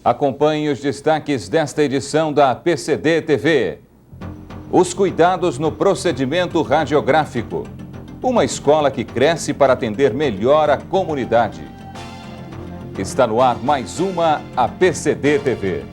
Acompanhe os destaques desta edição da PCD TV. Os cuidados no procedimento radiográfico. Uma escola que cresce para atender melhor a comunidade. Está no ar mais uma APCD TV.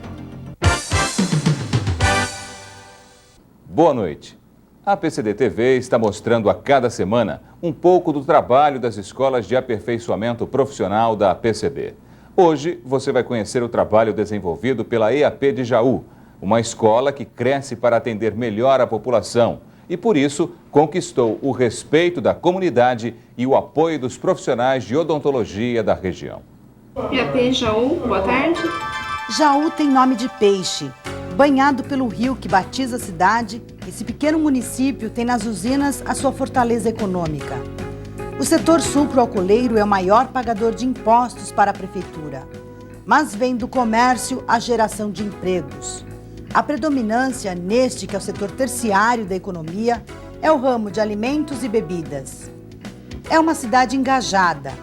Boa noite. A APCD TV está mostrando a cada semana um pouco do trabalho das escolas de aperfeiçoamento profissional da APCD. Hoje você vai conhecer o trabalho desenvolvido pela EAP de Jaú, uma escola que cresce para atender melhor a população e, por isso, conquistou o respeito da comunidade e o apoio dos profissionais de odontologia da região. EAP Jaú, boa tarde. Jaú tem nome de peixe. Banhado pelo rio que batiza a cidade, esse pequeno município tem nas usinas a sua fortaleza econômica. O setor sucroalcooleiro é o maior pagador de impostos para a prefeitura, mas vem do comércio a geração de empregos. A predominância neste, que é o setor terciário da economia, é o ramo de alimentos e bebidas. É uma cidade engajada.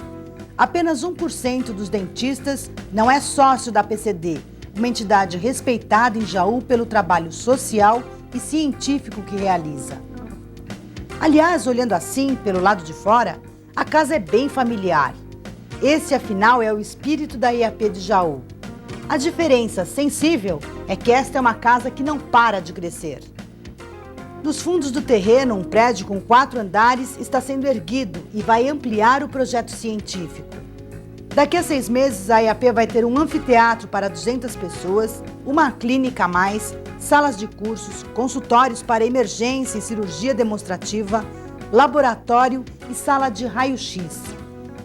Apenas 1% dos dentistas não é sócio da PCD, uma entidade respeitada em Jaú pelo trabalho social e científico que realiza. Aliás, olhando assim, pelo lado de fora, a casa é bem familiar. Esse, afinal, é o espírito da EAP de Jaú. A diferença sensível é que esta é uma casa que não para de crescer. Nos fundos do terreno, um prédio com 4 andares está sendo erguido e vai ampliar o projeto científico. Daqui a 6 meses, a EAP vai ter um anfiteatro para 200 pessoas, uma clínica a mais, salas de cursos, consultórios para emergência e cirurgia demonstrativa, laboratório e sala de raio-x.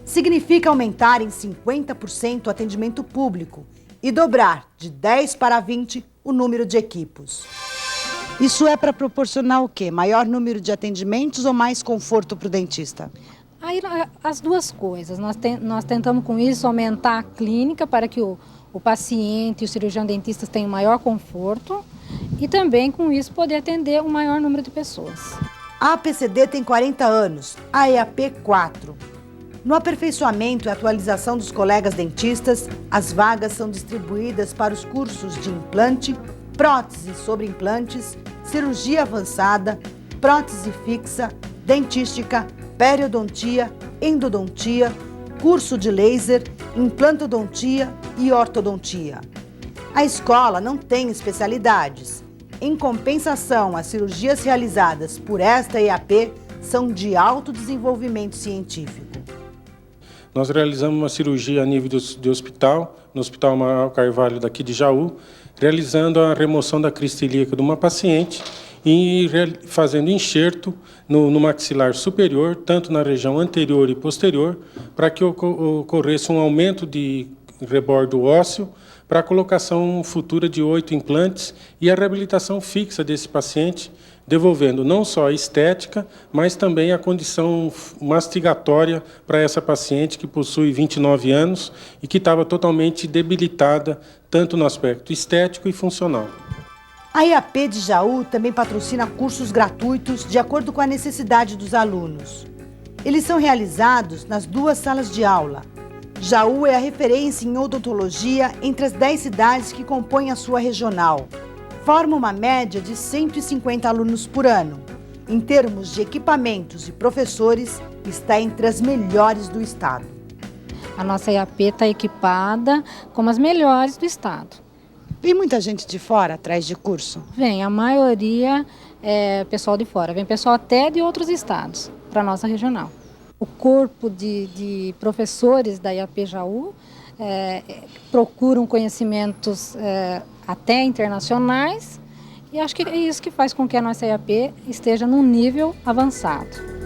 Significa aumentar em 50% o atendimento público e dobrar de 10 para 20 o número de equipos. Isso é para proporcionar o quê? Maior número de atendimentos ou mais conforto para o dentista? Aí, as duas coisas. Nós tentamos com isso aumentar a clínica para que o paciente e o cirurgião dentista tenham maior conforto e também com isso poder atender um maior número de pessoas. A APCD tem 40 anos, a EAP 4. No aperfeiçoamento e atualização dos colegas dentistas, as vagas são distribuídas para os cursos de implante, prótese sobre implantes, cirurgia avançada, prótese fixa, dentística, periodontia, endodontia, curso de laser, implantodontia e ortodontia. A escola não tem especialidades. Em compensação, as cirurgias realizadas por esta EAP são de alto desenvolvimento científico. Nós realizamos uma cirurgia a nível de hospital, no Hospital Amaral Carvalho daqui de Jaú, realizando a remoção da crista ilíaca de uma paciente e fazendo enxerto no maxilar superior, tanto na região anterior e posterior, para que ocorresse um aumento de rebordo ósseo para a colocação futura de 8 implantes e a reabilitação fixa desse paciente, devolvendo não só a estética, mas também a condição mastigatória para essa paciente que possui 29 anos e que estava totalmente debilitada, tanto no aspecto estético e funcional. A EAP de Jaú também patrocina cursos gratuitos de acordo com a necessidade dos alunos. Eles são realizados nas 2 salas de aula. Jaú é a referência em odontologia entre as 10 cidades que compõem a sua regional. Forma uma média de 150 alunos por ano. Em termos de equipamentos e professores, está entre as melhores do estado. A nossa EAP está equipada como as melhores do estado. Vem muita gente de fora atrás de curso? Vem, a maioria é pessoal de fora, vem pessoal até de outros estados para a nossa regional. O corpo de professores da EAP Jaú procuram conhecimentos até internacionais e acho que é isso que faz com que a nossa EAP esteja num nível avançado.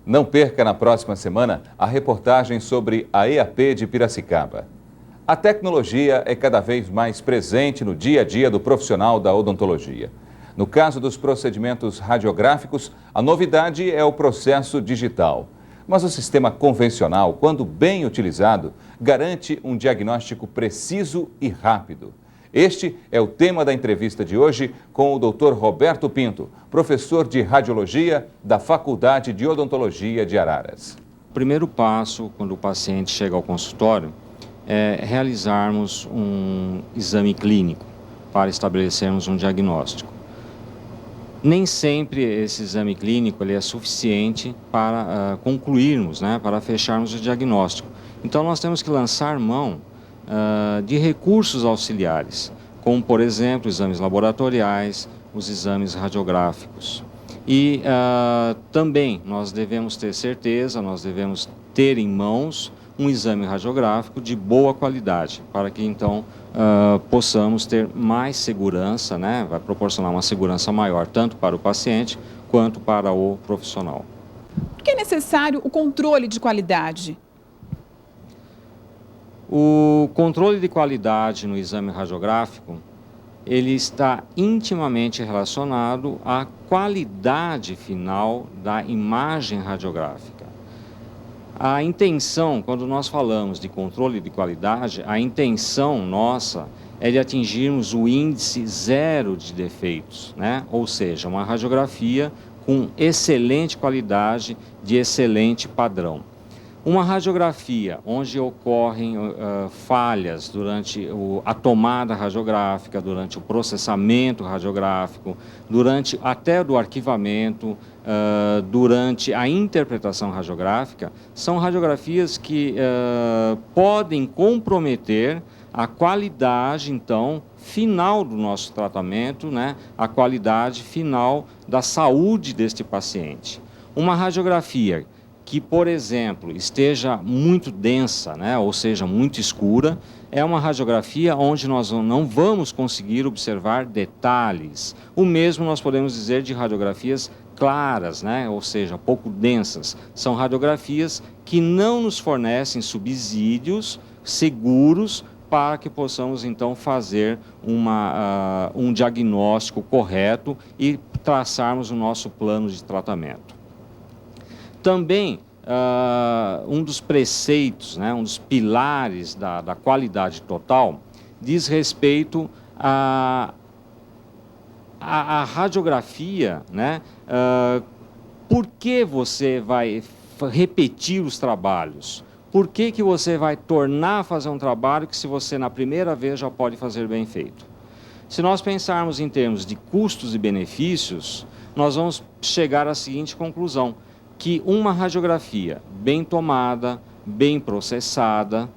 Não perca na próxima semana a reportagem sobre a EAP de Piracicaba. A tecnologia é cada vez mais presente no dia a dia do profissional da odontologia. No caso dos procedimentos radiográficos, a novidade é o processo digital. Mas o sistema convencional, quando bem utilizado, garante um diagnóstico preciso e rápido. Este é o tema da entrevista de hoje com o Dr. Roberto Pinto, professor de Radiologia da Faculdade de Odontologia de Araras. O primeiro passo, quando o paciente chega ao consultório, é realizarmos um exame clínico para estabelecermos um diagnóstico. Nem sempre esse exame clínico ele é suficiente para concluirmos, para fecharmos o diagnóstico. Então nós temos que lançar mão de recursos auxiliares, como por exemplo exames laboratoriais, os exames radiográficos. E também nós devemos ter certeza, nós devemos ter em mãos um exame radiográfico de boa qualidade, para que então possamos ter mais segurança, vai proporcionar uma segurança maior tanto para o paciente quanto para o profissional. Por que é necessário o controle de qualidade? O controle de qualidade no exame radiográfico, ele está intimamente relacionado à qualidade final da imagem radiográfica. A intenção, quando nós falamos de controle de qualidade, a intenção nossa é de atingirmos o índice zero de defeitos, Ou seja, uma radiografia com excelente qualidade, de excelente padrão. Uma radiografia onde ocorrem falhas durante a tomada radiográfica, durante o processamento radiográfico, durante até do arquivamento, durante a interpretação radiográfica, são radiografias que podem comprometer a qualidade, então, final do nosso tratamento, a qualidade final da saúde deste paciente. Uma radiografia que, por exemplo, esteja muito densa, ou seja, muito escura, é uma radiografia onde nós não vamos conseguir observar detalhes. O mesmo nós podemos dizer de radiografias claras, ou seja, pouco densas. São radiografias que não nos fornecem subsídios seguros para que possamos, então, fazer um diagnóstico correto e traçarmos o nosso plano de tratamento. Também, um dos preceitos, um dos pilares da qualidade total, diz respeito à radiografia, por que você vai repetir os trabalhos? Por que você vai tornar a fazer um trabalho que, se você na primeira vez já pode fazer bem feito? Se nós pensarmos em termos de custos e benefícios, nós vamos chegar à seguinte conclusão: que uma radiografia bem tomada, bem processada,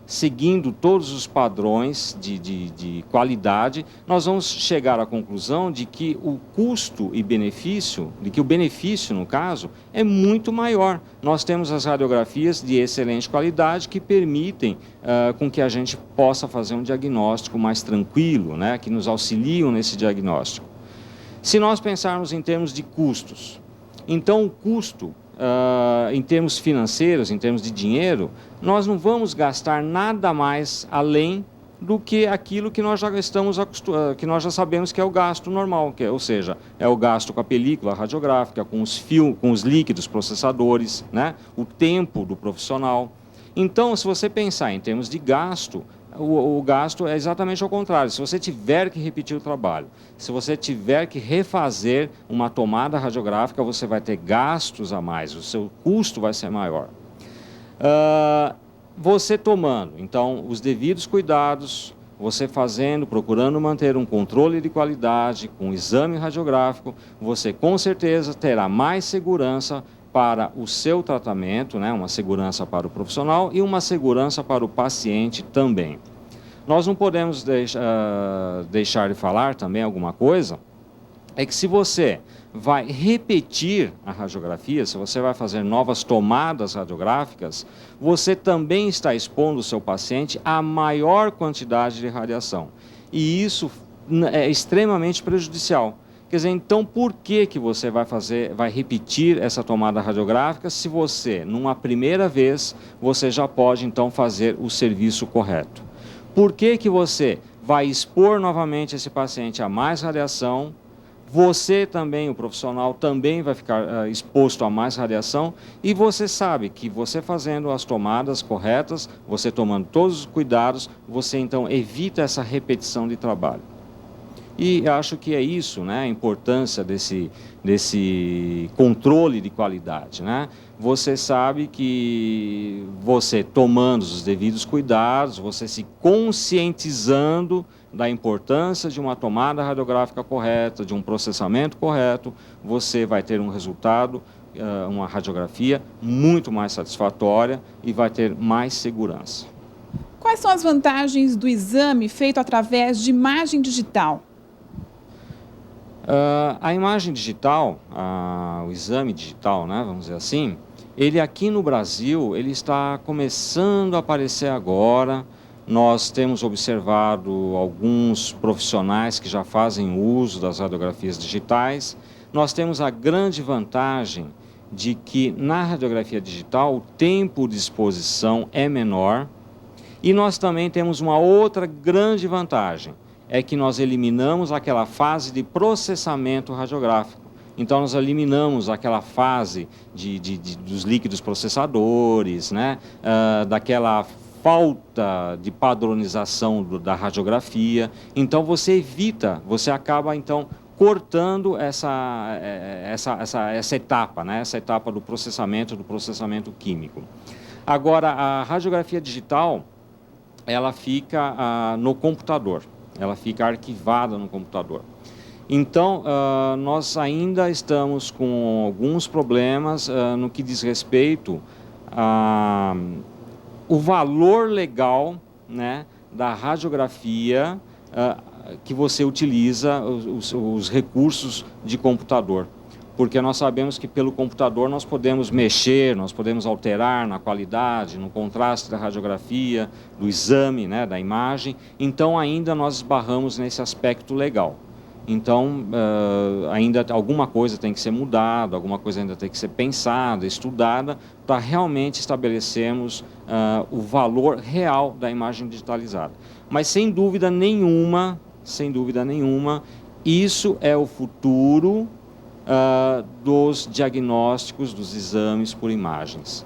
seguindo todos os padrões de qualidade, nós vamos chegar à conclusão de que o custo e benefício, de que o benefício, no caso, é muito maior. Nós temos as radiografias de excelente qualidade que permitem com que a gente possa fazer um diagnóstico mais tranquilo, que nos auxiliam nesse diagnóstico. Se nós pensarmos em termos de custos, então o custo, em termos financeiros, em termos de dinheiro, nós não vamos gastar nada mais além do que aquilo que nós já que nós já sabemos que é o gasto normal, ou seja, é o gasto com a película radiográfica, com os líquidos processadores, o tempo do profissional. Então, se você pensar em termos de gasto, o gasto é exatamente ao contrário. Se você tiver que repetir o trabalho, se você tiver que refazer uma tomada radiográfica, você vai ter gastos a mais, o seu custo vai ser maior. Você tomando, então, os devidos cuidados, você procurando manter um controle de qualidade, com exame radiográfico, você com certeza terá mais segurança para o seu tratamento, uma segurança para o profissional e uma segurança para o paciente também. Nós não podemos deixar de falar também alguma coisa, é que se você vai repetir a radiografia, se você vai fazer novas tomadas radiográficas, você também está expondo o seu paciente a maior quantidade de radiação. E isso é extremamente prejudicial. Quer dizer, então por que você vai repetir essa tomada radiográfica se você, numa primeira vez, você já pode então fazer o serviço correto? Por que você vai expor novamente esse paciente a mais radiação, Você também, o profissional, também vai ficar exposto a mais radiação e você sabe que você fazendo as tomadas corretas, você tomando todos os cuidados, você então evita essa repetição de trabalho. E acho que é isso, né, a importância desse controle de qualidade, né? Você sabe que você tomando os devidos cuidados, você se conscientizando da importância de uma tomada radiográfica correta, de um processamento correto, você vai ter um resultado, uma radiografia muito mais satisfatória e vai ter mais segurança. Quais são as vantagens do exame feito através de imagem digital? A imagem digital, o exame digital, né, vamos dizer assim, ele aqui no Brasil, ele está começando a aparecer agora. Nós temos observado alguns profissionais que já fazem uso das radiografias digitais. Nós temos a grande vantagem de que na radiografia digital o tempo de exposição é menor. E nós também temos uma outra grande vantagem, é que nós eliminamos aquela fase de processamento radiográfico. Então, nós eliminamos aquela fase dos líquidos processadores, né? Daquela falta de padronização da radiografia. Então, você evita, você acaba, então, cortando essa etapa, né? Essa etapa do processamento químico. Agora, a radiografia digital, ela fica no computador. Ela fica arquivada no computador. Então, nós ainda estamos com alguns problemas no que diz respeito ao valor legal, né, da radiografia que você utiliza os recursos de computador. Porque nós sabemos que pelo computador nós podemos mexer, nós podemos alterar na qualidade, no contraste da radiografia, do exame, né, da imagem. Então ainda nós esbarramos nesse aspecto legal. Então ainda alguma coisa tem que ser mudada, alguma coisa ainda tem que ser pensada, estudada, para realmente estabelecermos o valor real da imagem digitalizada. Mas sem dúvida nenhuma, isso é o futuro dos diagnósticos, dos exames por imagens.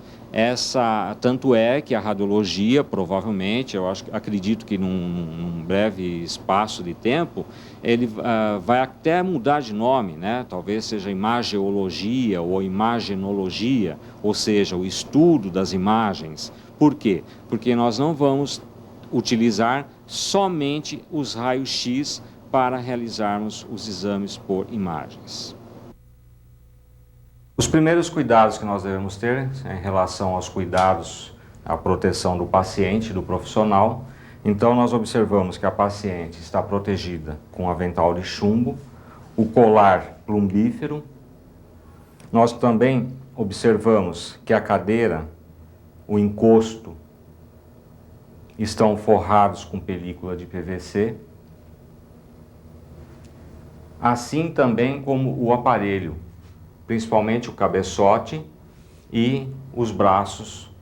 Tanto é que a radiologia, provavelmente, acredito que num breve espaço de tempo, ele vai até mudar de nome, né? Talvez seja imageologia ou imagenologia, ou seja, o estudo das imagens. Por quê? Porque nós não vamos utilizar somente os raios-x para realizarmos os exames por imagens. Os primeiros cuidados que nós devemos ter em relação aos cuidados, à proteção do paciente, do profissional. Então, nós observamos que a paciente está protegida com avental de chumbo, o colar plumbífero. Nós também observamos que a cadeira, o encosto, estão forrados com película de PVC. Assim também como o aparelho, principalmente o cabeçote e os braços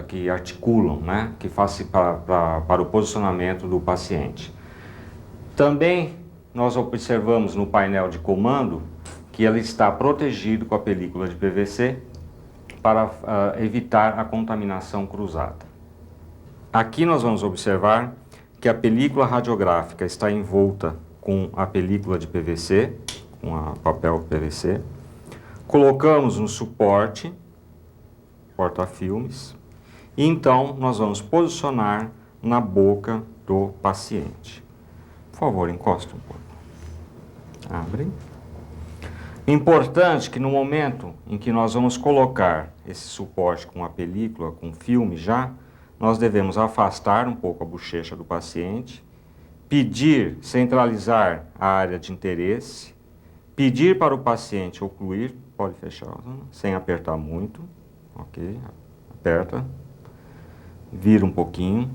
que articulam, né, que fazem para o posicionamento do paciente. Também nós observamos no painel de comando que ele está protegido com a película de PVC para evitar a contaminação cruzada. Aqui nós vamos observar que a película radiográfica está envolta com a película de PVC, com a papel PVC. Colocamos no suporte, porta-filmes, e então nós vamos posicionar na boca do paciente. Por favor, encosta um pouco. Abre. Importante que no momento em que nós vamos colocar esse suporte com a película, com filme já, nós devemos afastar um pouco a bochecha do paciente, pedir, centralizar a área de interesse, pedir para o paciente ocluir, pode fechar, sem apertar muito, ok, aperta, vira um pouquinho.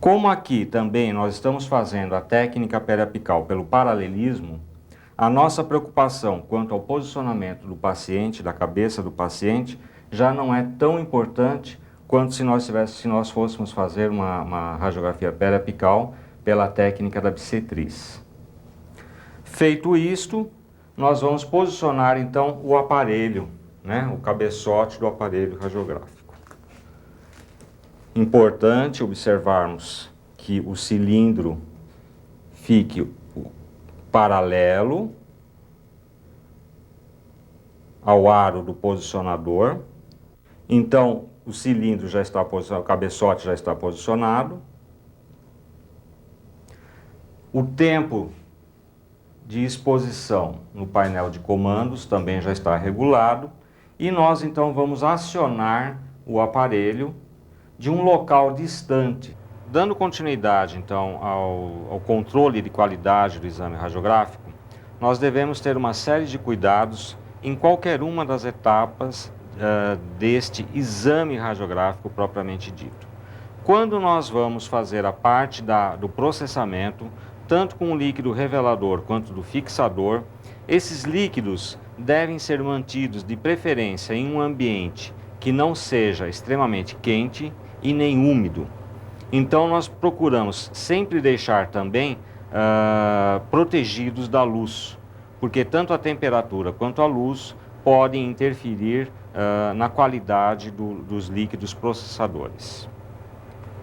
Como aqui também nós estamos fazendo a técnica periapical pelo paralelismo, a nossa preocupação quanto ao posicionamento do paciente, da cabeça do paciente, já não é tão importante quanto se nós fôssemos fazer uma radiografia periapical pela técnica da bissetriz. Feito isto, nós vamos posicionar então o aparelho, né, o cabeçote do aparelho radiográfico. Importante observarmos que o cilindro fique paralelo ao aro do posicionador. Então, o cilindro já está posicionado, o cabeçote já está posicionado. O tempo de exposição no painel de comandos também já está regulado. E nós, então, vamos acionar o aparelho de um local distante. Dando continuidade, então, ao controle de qualidade do exame radiográfico, nós devemos ter uma série de cuidados em qualquer uma das etapas deste exame radiográfico propriamente dito. Quando nós vamos fazer a parte do processamento, tanto com o líquido revelador quanto do fixador, esses líquidos devem ser mantidos de preferência em um ambiente que não seja extremamente quente e nem úmido. Então nós procuramos sempre deixar também protegidos da luz, porque tanto a temperatura quanto a luz podem interferir na qualidade dos líquidos processadores.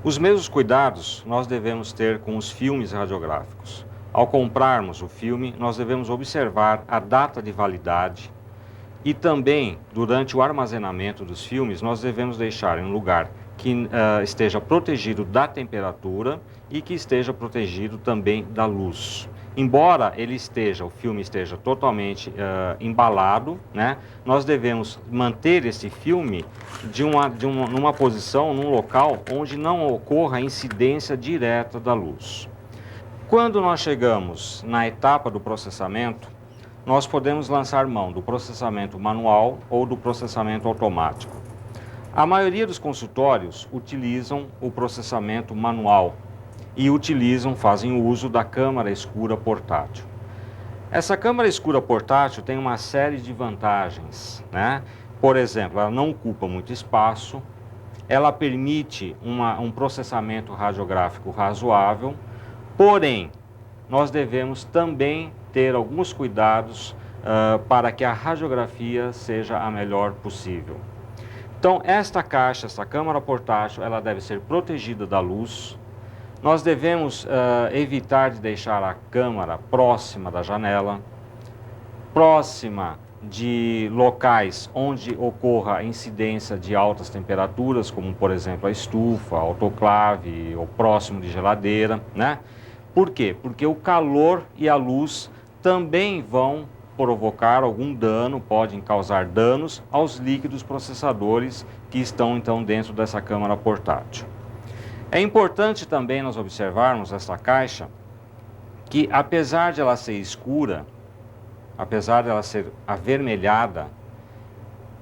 Os mesmos cuidados nós devemos ter com os filmes radiográficos. Ao comprarmos o filme, nós devemos observar a data de validade e também, durante o armazenamento dos filmes, nós devemos deixar em um lugar que esteja protegido da temperatura e que esteja protegido também da luz. Embora o filme esteja totalmente embalado, né, nós devemos manter esse filme numa posição, num local onde não ocorra a incidência direta da luz. Quando nós chegamos na etapa do processamento, nós podemos lançar mão do processamento manual ou do processamento automático. A maioria dos consultórios utilizam o processamento manual e fazem uso da câmara escura portátil. Essa câmara escura portátil tem uma série de vantagens, né? Por exemplo, ela não ocupa muito espaço, ela permite um processamento radiográfico razoável, porém, nós devemos também ter alguns cuidados para que a radiografia seja a melhor possível. Então, esta câmara portátil, ela deve ser protegida da luz. Nós devemos evitar de deixar a câmara próxima da janela, próxima de locais onde ocorra a incidência de altas temperaturas, como, por exemplo, a estufa, a autoclave ou próximo de geladeira, né? Por quê? Porque o calor e a luz também vão provocar algum dano, podem causar danos aos líquidos processadores que estão, então, dentro dessa câmara portátil. É importante também nós observarmos essa caixa que, apesar de ela ser escura, apesar de ela ser avermelhada,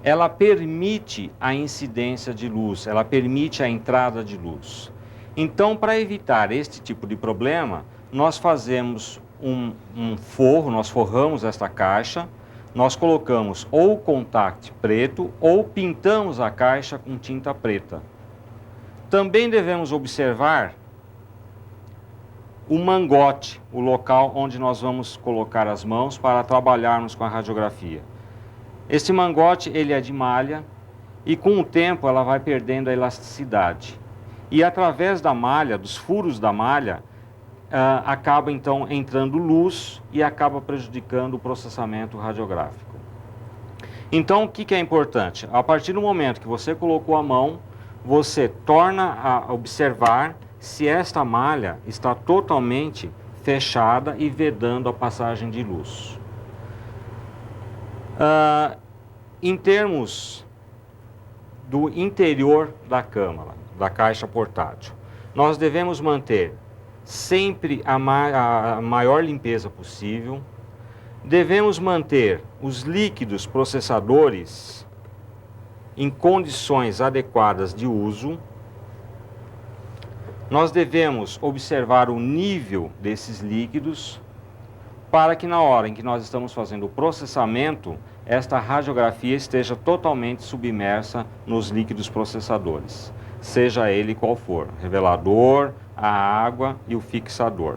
ela permite a incidência de luz, ela permite a entrada de luz. Então, para evitar este tipo de problema, nós fazemos um forro, nós forramos esta caixa, nós colocamos ou contact preto ou pintamos a caixa com tinta preta. Também devemos observar o mangote, o local onde nós vamos colocar as mãos para trabalharmos com a radiografia. Esse mangote, ele é de malha e com o tempo ela vai perdendo a elasticidade. E através da malha, dos furos da malha, acaba então entrando luz e acaba prejudicando o processamento radiográfico. Então, o que é importante? A partir do momento que você colocou a mão, você torna a observar se esta malha está totalmente fechada e vedando a passagem de luz. Em termos do interior da câmara, da caixa portátil, nós devemos manter sempre a maior limpeza possível, devemos manter os líquidos processadores em condições adequadas de uso. Nós devemos observar o nível desses líquidos para que na hora em que nós estamos fazendo o processamento, esta radiografia esteja totalmente submersa nos líquidos processadores, seja ele qual for, revelador, a água e o fixador.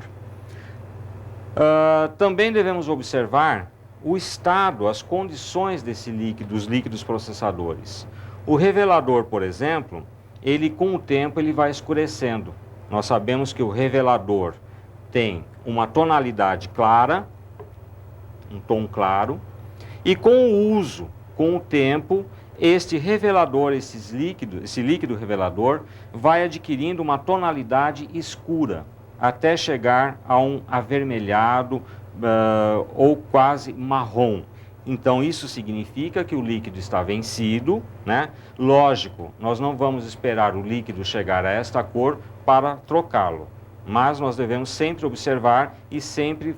Também devemos observar o estado, as condições desse líquido, dos líquidos processadores. O revelador, por exemplo, ele com o tempo ele vai escurecendo. Nós sabemos que o revelador tem uma tonalidade clara, um tom claro, e com o uso, com o tempo, este revelador, esse líquido revelador, vai adquirindo uma tonalidade escura, até chegar a um avermelhado ou quase marrom. Então, isso significa que o líquido está vencido, né? Lógico, nós não vamos esperar o líquido chegar a esta cor para trocá-lo, mas nós devemos sempre observar e sempre,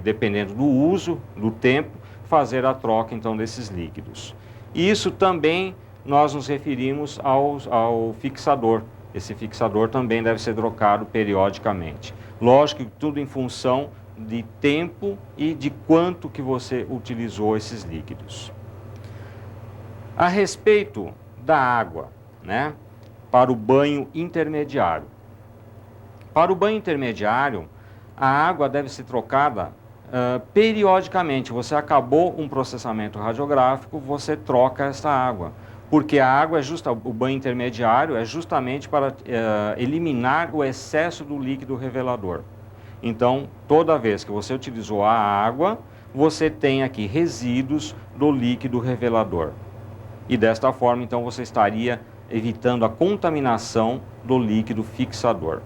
dependendo do uso, do tempo, fazer a troca, então, desses líquidos. Isso também nós nos referimos ao fixador. Esse fixador também deve ser trocado periodicamente. Lógico que tudo em função de tempo e de quanto que você utilizou esses líquidos. A respeito da água, né, para o banho intermediário. Para o banho intermediário, a água deve ser trocada periodicamente. Você acabou um processamento radiográfico, você troca essa água. Porque a água o banho intermediário é justamente para eliminar o excesso do líquido revelador. Então, toda vez que você utilizou a água, você tem aqui resíduos do líquido revelador. E desta forma, então, você estaria evitando a contaminação do líquido fixador.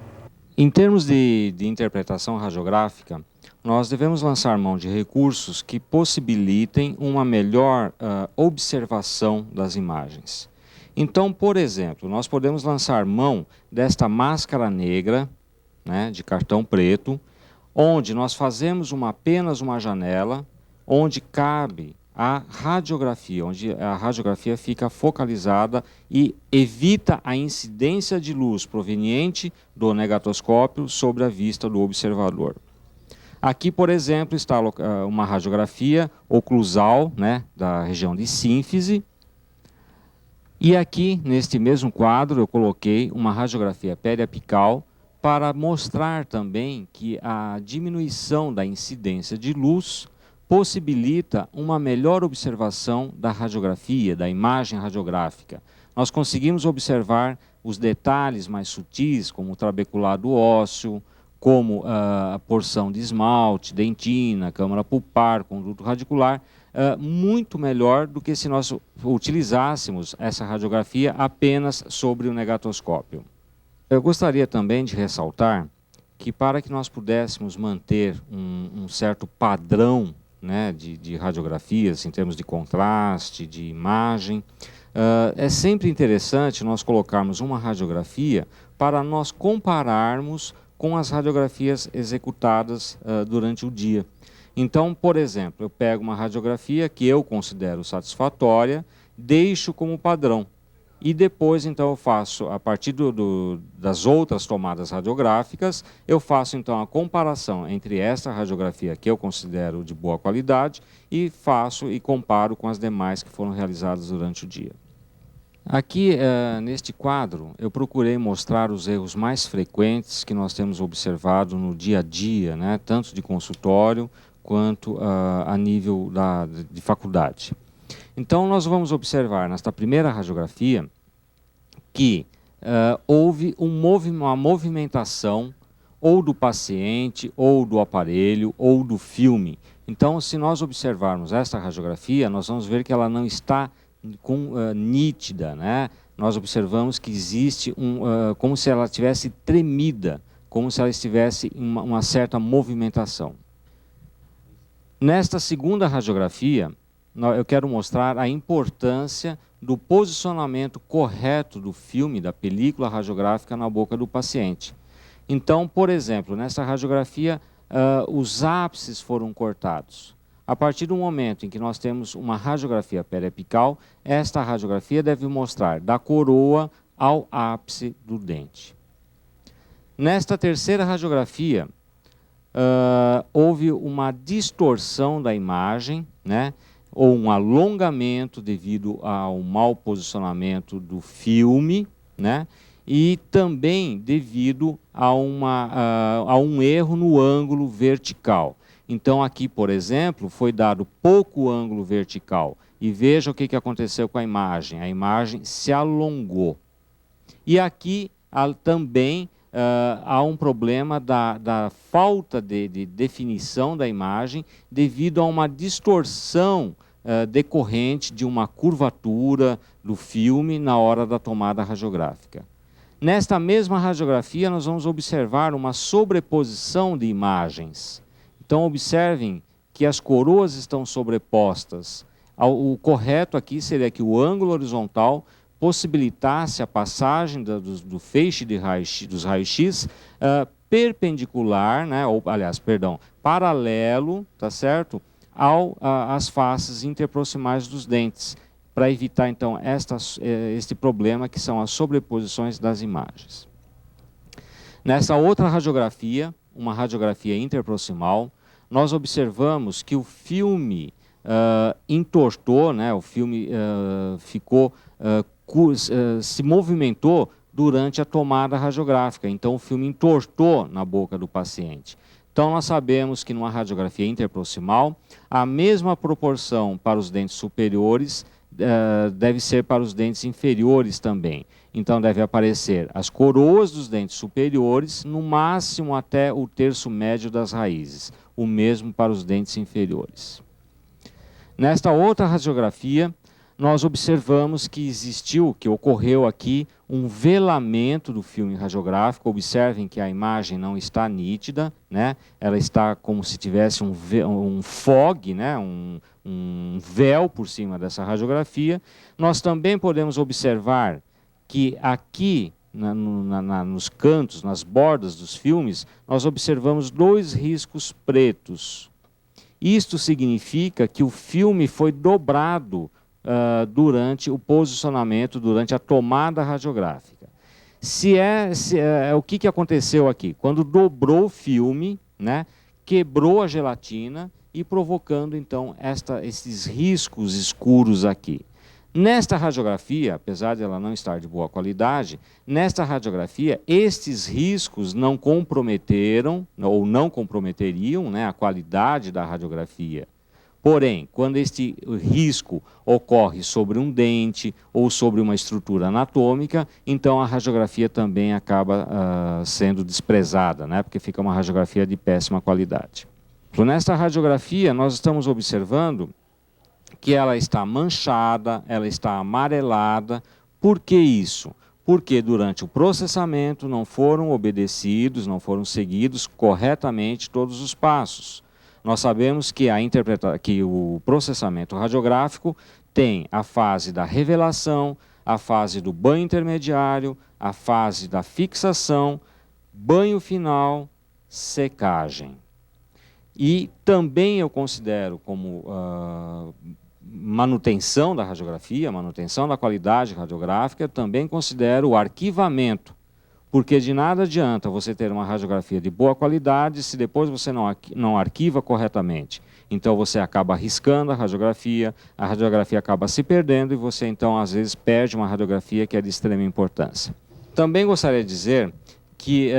Em termos de interpretação radiográfica, nós devemos lançar mão de recursos que possibilitem uma melhor observação das imagens. Então, por exemplo, nós podemos lançar mão desta máscara negra, né, de cartão preto, onde nós fazemos apenas uma janela, onde cabe a radiografia, onde a radiografia fica focalizada e evita a incidência de luz proveniente do negatoscópio sobre a vista do observador. Aqui, por exemplo, está uma radiografia oclusal, né, da região de sínfise. E aqui, neste mesmo quadro, eu coloquei uma radiografia periapical para mostrar também que a diminuição da incidência de luz possibilita uma melhor observação da radiografia, da imagem radiográfica. Nós conseguimos observar os detalhes mais sutis, como o trabeculado ósseo, como a porção de esmalte, dentina, câmara pulpar, conduto radicular, muito melhor do que se nós utilizássemos essa radiografia apenas sobre o negatoscópio. Eu gostaria também de ressaltar que para que nós pudéssemos manter um certo padrão, né, de radiografias em termos de contraste, de imagem, é sempre interessante nós colocarmos uma radiografia para nós compararmos com as radiografias executadas durante o dia. Então, por exemplo, eu pego uma radiografia que eu considero satisfatória, deixo como padrão. E depois, então, eu faço, a partir das outras tomadas radiográficas, eu faço, então, a comparação entre essa radiografia que eu considero de boa qualidade e faço e comparo com as demais que foram realizadas durante o dia. Aqui, neste quadro, eu procurei mostrar os erros mais frequentes que nós temos observado no dia a dia, né, tanto de consultório quanto a nível de faculdade. Então, nós vamos observar nesta primeira radiografia que houve uma movimentação ou do paciente, ou do aparelho, ou do filme. Então, se nós observarmos esta radiografia, nós vamos ver que ela não está nítida, né? Nós observamos que existe como se ela tivesse tremida, como se ela estivesse em uma certa movimentação. Nesta segunda radiografia, eu quero mostrar a importância do posicionamento correto do filme, da película radiográfica na boca do paciente. Então, por exemplo, nessa radiografia, os ápices foram cortados. A partir do momento em que nós temos uma radiografia periapical, esta radiografia deve mostrar da coroa ao ápice do dente. Nesta terceira radiografia, houve uma distorção da imagem, né, ou um alongamento devido ao mau posicionamento do filme, né, e também devido a um erro no ângulo vertical. Então aqui, por exemplo, foi dado pouco ângulo vertical. E veja o que aconteceu com a imagem se alongou. E aqui também há um problema da falta de definição da imagem devido a uma distorção decorrente de uma curvatura do filme na hora da tomada radiográfica. Nesta mesma radiografia, nós vamos observar uma sobreposição de imagens. Então, observem que as coroas estão sobrepostas. O correto aqui seria que o ângulo horizontal possibilitasse a passagem do feixe dos raios-x perpendicular, né, paralelo, tá certo, às faces interproximais dos dentes, para evitar, então, este problema que são as sobreposições das imagens. Nessa outra radiografia, uma radiografia interproximal, nós observamos que o filme entortou, né, o filme se movimentou durante a tomada radiográfica, então o filme entortou na boca do paciente. Então nós sabemos que numa radiografia interproximal, a mesma proporção para os dentes superiores deve ser para os dentes inferiores também. Então deve aparecer as coroas dos dentes superiores, no máximo até o terço médio das raízes, o mesmo para os dentes inferiores. Nesta outra radiografia, nós observamos que ocorreu aqui um velamento do filme radiográfico. Observem que a imagem não está nítida, né? Ela está como se tivesse um fog, né? um véu por cima dessa radiografia. Nós também podemos observar que aqui, nos cantos, nas bordas dos filmes, nós observamos 2 riscos pretos. Isto significa que o filme foi dobrado durante o posicionamento, durante a tomada radiográfica. O que aconteceu aqui? Quando dobrou o filme, né, quebrou a gelatina e provocando, então, esses riscos escuros aqui. Nesta radiografia, apesar de ela não estar de boa qualidade, nesta radiografia, estes riscos não comprometeram, ou não comprometeriam, né, a qualidade da radiografia. Porém, quando este risco ocorre sobre um dente ou sobre uma estrutura anatômica, então a radiografia também acaba sendo desprezada, né, porque fica uma radiografia de péssima qualidade. Nesta radiografia, nós estamos observando que ela está manchada, ela está amarelada. Por que isso? Porque durante o processamento não foram obedecidos, não foram seguidos corretamente todos os passos. Nós sabemos que o processamento radiográfico tem a fase da revelação, a fase do banho intermediário, a fase da fixação, banho final, secagem. E também eu considero como manutenção da radiografia, manutenção da qualidade radiográfica, também considero o arquivamento. Porque de nada adianta você ter uma radiografia de boa qualidade se depois você não arquiva corretamente. Então você acaba arriscando a radiografia acaba se perdendo e você então às vezes perde uma radiografia que é de extrema importância. Também gostaria de dizer que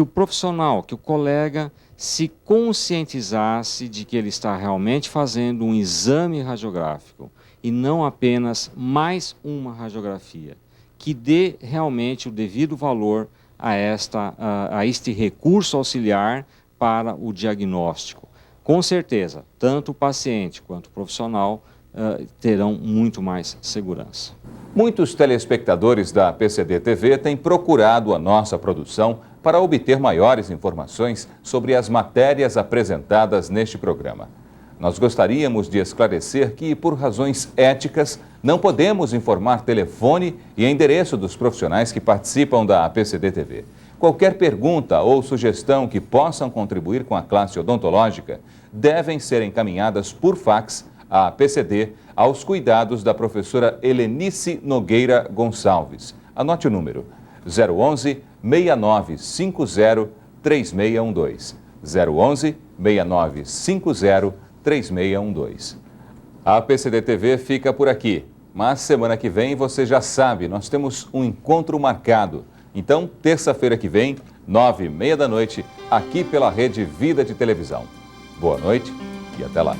o profissional, que o colega se conscientizasse de que ele está realmente fazendo um exame radiográfico e não apenas mais uma radiografia, que dê realmente o devido valor a este recurso auxiliar para o diagnóstico. Com certeza, tanto o paciente quanto o profissional terão muito mais segurança. Muitos telespectadores da PCD TV têm procurado a nossa produção para obter maiores informações sobre as matérias apresentadas neste programa. Nós gostaríamos de esclarecer que, por razões éticas, não podemos informar telefone e endereço dos profissionais que participam da PCD TV. Qualquer pergunta ou sugestão que possam contribuir com a classe odontológica devem ser encaminhadas por fax à PCD aos cuidados da professora Helenice Nogueira Gonçalves. Anote o número: 011 6950 3612. 011 6950 3612. A PCD TV fica por aqui, mas semana que vem você já sabe, nós temos um encontro marcado. Então, terça-feira que vem, 9h30 da noite, aqui pela Rede Vida de Televisão. Boa noite e até lá.